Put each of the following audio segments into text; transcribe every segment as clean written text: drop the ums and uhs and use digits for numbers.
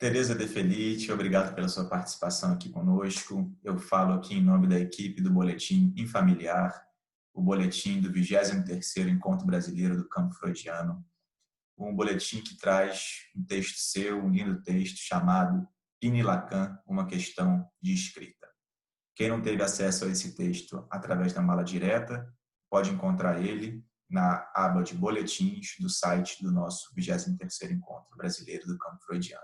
Tereza De Felice, obrigado pela sua participação aqui conosco. Eu falo aqui em nome da equipe do Boletim Infamiliar, o boletim do 23º Encontro Brasileiro do Campo Freudiano, um boletim que traz um texto seu, um lindo texto chamado Pina e Lacan, uma questão de escrita. Quem não teve acesso a esse texto através da mala direta, pode encontrar ele na aba de boletins do site do nosso 23º Encontro Brasileiro do Campo Freudiano.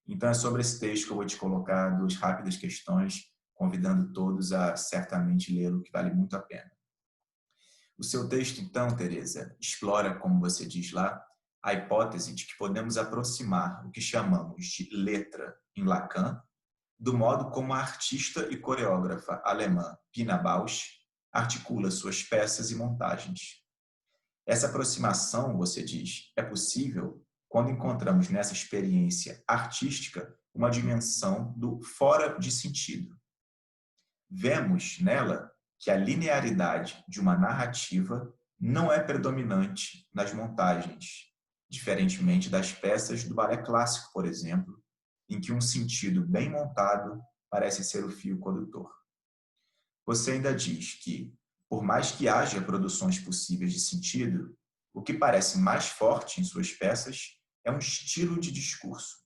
Então, é sobre esse texto que eu vou te colocar duas rápidas questões, convidando todos a certamente lê-lo, que vale muito a pena. O seu texto, então, Tereza, explora, como você diz lá, a hipótese de que podemos aproximar o que chamamos de letra em Lacan do modo como a artista e coreógrafa alemã Pina Bausch articula suas peças e montagens. Essa aproximação, você diz, é possível quando encontramos nessa experiência artística uma dimensão do fora de sentido. Vemos nela que a linearidade de uma narrativa não é predominante nas montagens, diferentemente das peças do balé clássico, por exemplo, em que um sentido bem montado parece ser o fio condutor. Você ainda diz que, por mais que haja produções possíveis de sentido, o que parece mais forte em suas peças é um estilo de discurso,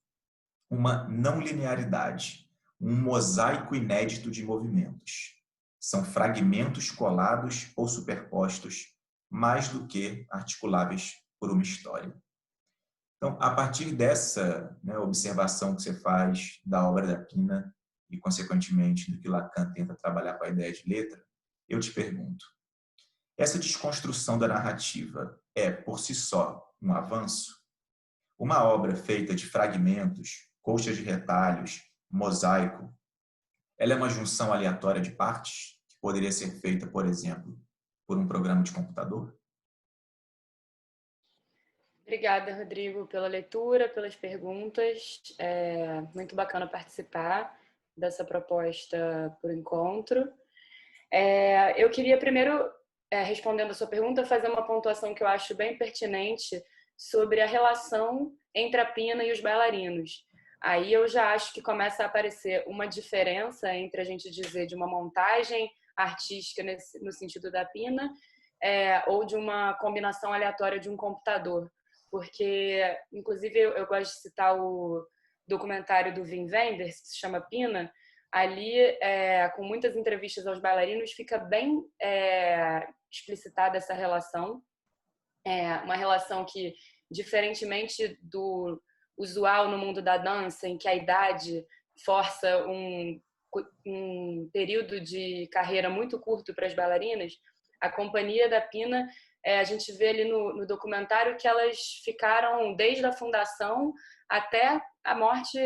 uma não linearidade, um mosaico inédito de movimentos. São fragmentos colados ou superpostos, mais do que articuláveis por uma história. Então, a partir dessa observação que você faz da obra da Pina e, consequentemente, do que Lacan tenta trabalhar com a ideia de letra, eu te pergunto, essa desconstrução da narrativa é, por si só, um avanço? Uma obra feita de fragmentos, colchas de retalhos, mosaico, ela é uma junção aleatória de partes que poderia ser feita, por exemplo, por um programa de computador? Obrigada, Rodrigo, pela leitura, pelas perguntas. É muito bacana participar dessa proposta por encontro. Eu queria primeiro, respondendo a sua pergunta, fazer uma pontuação que eu acho bem pertinente sobre a relação entre a Pina e os bailarinos. Aí eu já acho que começa a aparecer uma diferença entre a gente dizer de uma montagem artística no sentido da Pina ou de uma combinação aleatória de um computador. Porque, inclusive, eu gosto de citar o documentário do Wim Wenders, que se chama Pina. Ali, com muitas entrevistas aos bailarinos, fica bem explicitada essa relação. Uma relação que, diferentemente do usual no mundo da dança, em que a idade força um período de carreira muito curto para as bailarinas, a companhia da Pina, a gente vê ali no documentário que elas ficaram desde a fundação até a morte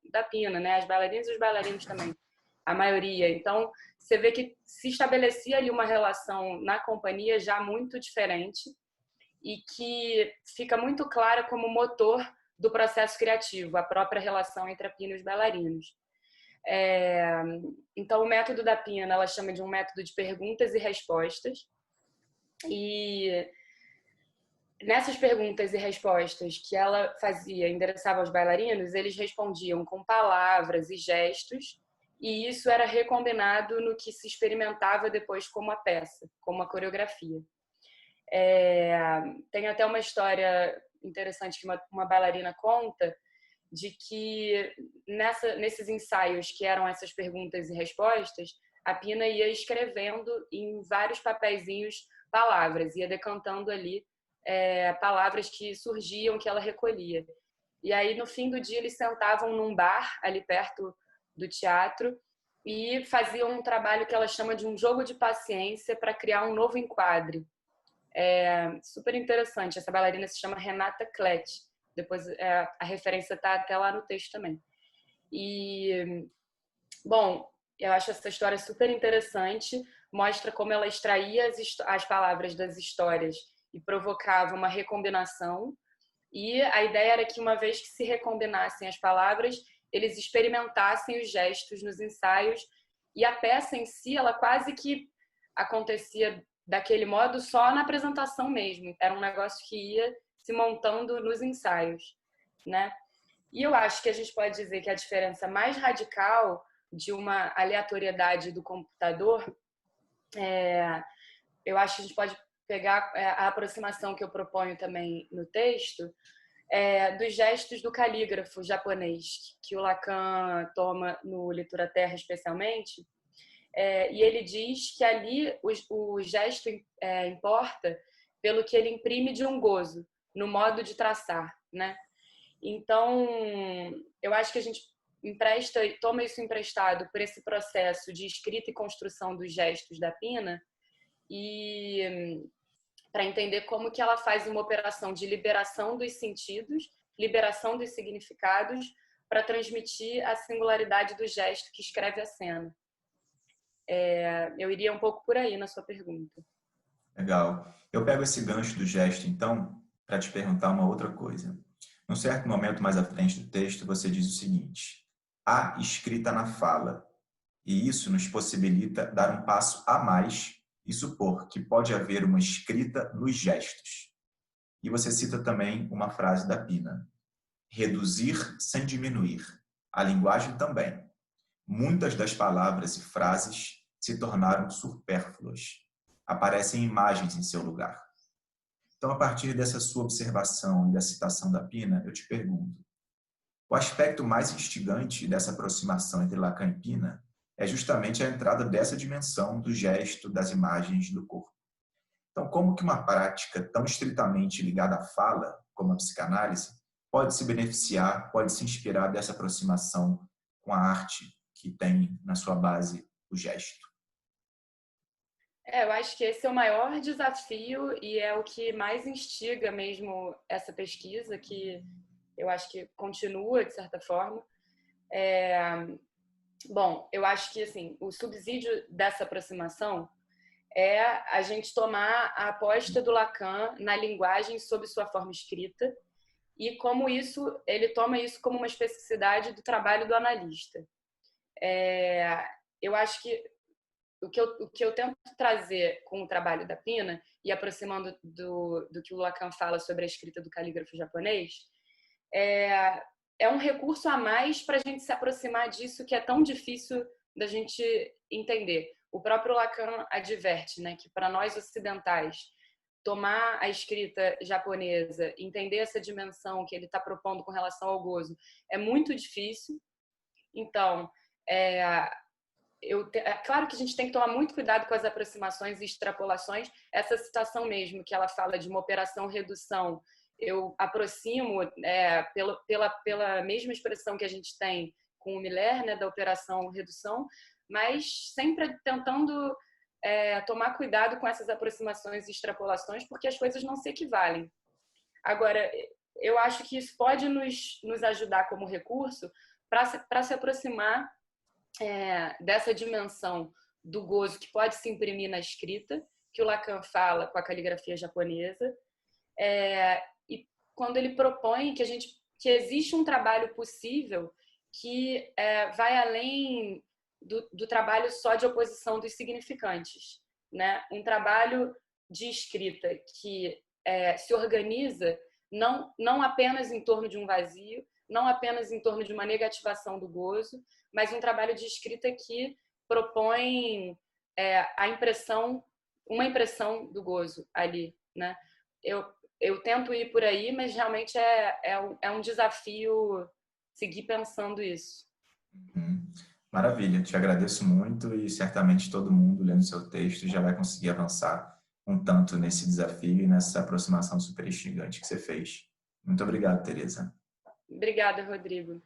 da Pina, né? As bailarinas e os bailarinos também, a maioria. Então, você vê que se estabelecia ali uma relação na companhia já muito diferente e que fica muito clara como motor do processo criativo, a própria relação entre a Pina e os bailarinos. Então, o método da Pina, ela chama de um método de perguntas e respostas. E nessas perguntas e respostas que ela fazia, endereçava aos bailarinos, eles respondiam com palavras e gestos, e isso era recombinado no que se experimentava depois como a peça, como a coreografia. Tem até uma história interessante que uma bailarina conta, de que nesses ensaios que eram essas perguntas e respostas, a Pina ia escrevendo em vários papeizinhos palavras, ia decantando ali palavras que surgiam, que ela recolhia. E aí, no fim do dia, eles sentavam num bar ali perto do teatro e faziam um trabalho que ela chama de um jogo de paciência para criar um novo enquadre. Super interessante. Essa bailarina se chama Renata Klett. Depois a referência está até lá no texto também. E, bom, eu acho essa história super interessante. Mostra como ela extraía as palavras das histórias e provocava uma recombinação. E a ideia era que, uma vez que se recombinassem as palavras, eles experimentassem os gestos nos ensaios. E a peça em si, ela quase que acontecia daquele modo só na apresentação mesmo. Era um negócio que ia se montando nos ensaios, né? E eu acho que a gente pode dizer que a diferença mais radical de uma aleatoriedade do computador, eu acho que a gente pode pegar a aproximação que eu proponho também no texto, dos gestos do calígrafo japonês, que o Lacan toma no Leitura Terra especialmente, e ele diz que ali o gesto importa pelo que ele imprime de um gozo, no modo de traçar, né? Então, eu acho que a gente toma isso emprestado por esse processo de escrita e construção dos gestos da Pina, e para entender como que ela faz uma operação de liberação dos sentidos, liberação dos significados, para transmitir a singularidade do gesto que escreve a cena. Eu iria um pouco por aí na sua pergunta. Legal. Eu pego esse gancho do gesto, então, para te perguntar uma outra coisa. Num certo momento mais à frente do texto, você diz o seguinte: há escrita na fala, e isso nos possibilita dar um passo a mais e supor que pode haver uma escrita nos gestos. E você cita também uma frase da Pina: reduzir sem diminuir. A linguagem também. Muitas das palavras e frases se tornaram supérfluas. Aparecem imagens em seu lugar. Então, a partir dessa sua observação e da citação da Pina, eu te pergunto: o aspecto mais instigante dessa aproximação entre Lacan e Pina é justamente a entrada dessa dimensão do gesto, das imagens do corpo. Então, como que uma prática tão estritamente ligada à fala, como a psicanálise, pode se beneficiar, pode se inspirar dessa aproximação com a arte que tem na sua base o gesto? Eu acho que esse é o maior desafio e é o que mais instiga mesmo essa pesquisa, que eu acho que continua, de certa forma. Bom, eu acho que assim, o subsídio dessa aproximação é a gente tomar a aposta do Lacan na linguagem sob sua forma escrita e como ele toma isso como uma especificidade do trabalho do analista. Eu acho que o que eu tento trazer com o trabalho da Pina, e aproximando do que o Lacan fala sobre a escrita do calígrafo japonês, é um recurso a mais para a gente se aproximar disso que é tão difícil da gente entender. O próprio Lacan adverte, né, que para nós ocidentais, tomar a escrita japonesa, entender essa dimensão que ele está propondo com relação ao gozo, é muito difícil. Então, é claro que a gente tem que tomar muito cuidado com as aproximações e extrapolações. Essa citação mesmo, que ela fala de uma operação redução, eu aproximo pela mesma expressão que a gente tem com o Miller, né, da operação redução, mas sempre tentando tomar cuidado com essas aproximações e extrapolações, porque as coisas não se equivalem. Agora, eu acho que isso pode nos ajudar como recurso para se aproximar dessa dimensão do gozo que pode se imprimir na escrita, que o Lacan fala com a caligrafia japonesa, e quando ele propõe que existe um trabalho possível que vai além do trabalho só de oposição dos significantes, né? Um trabalho de escrita que se organiza não apenas em torno de um vazio, não apenas em torno de uma negativação do gozo, mas um trabalho de escrita que propõe uma impressão do gozo ali, né? Eu tento ir por aí, mas realmente é um desafio seguir pensando isso. Maravilha, te agradeço muito e certamente todo mundo lendo seu texto já vai conseguir avançar um tanto nesse desafio e nessa aproximação super instigante que você fez. Muito obrigado, Tereza. Obrigada, Rodrigo.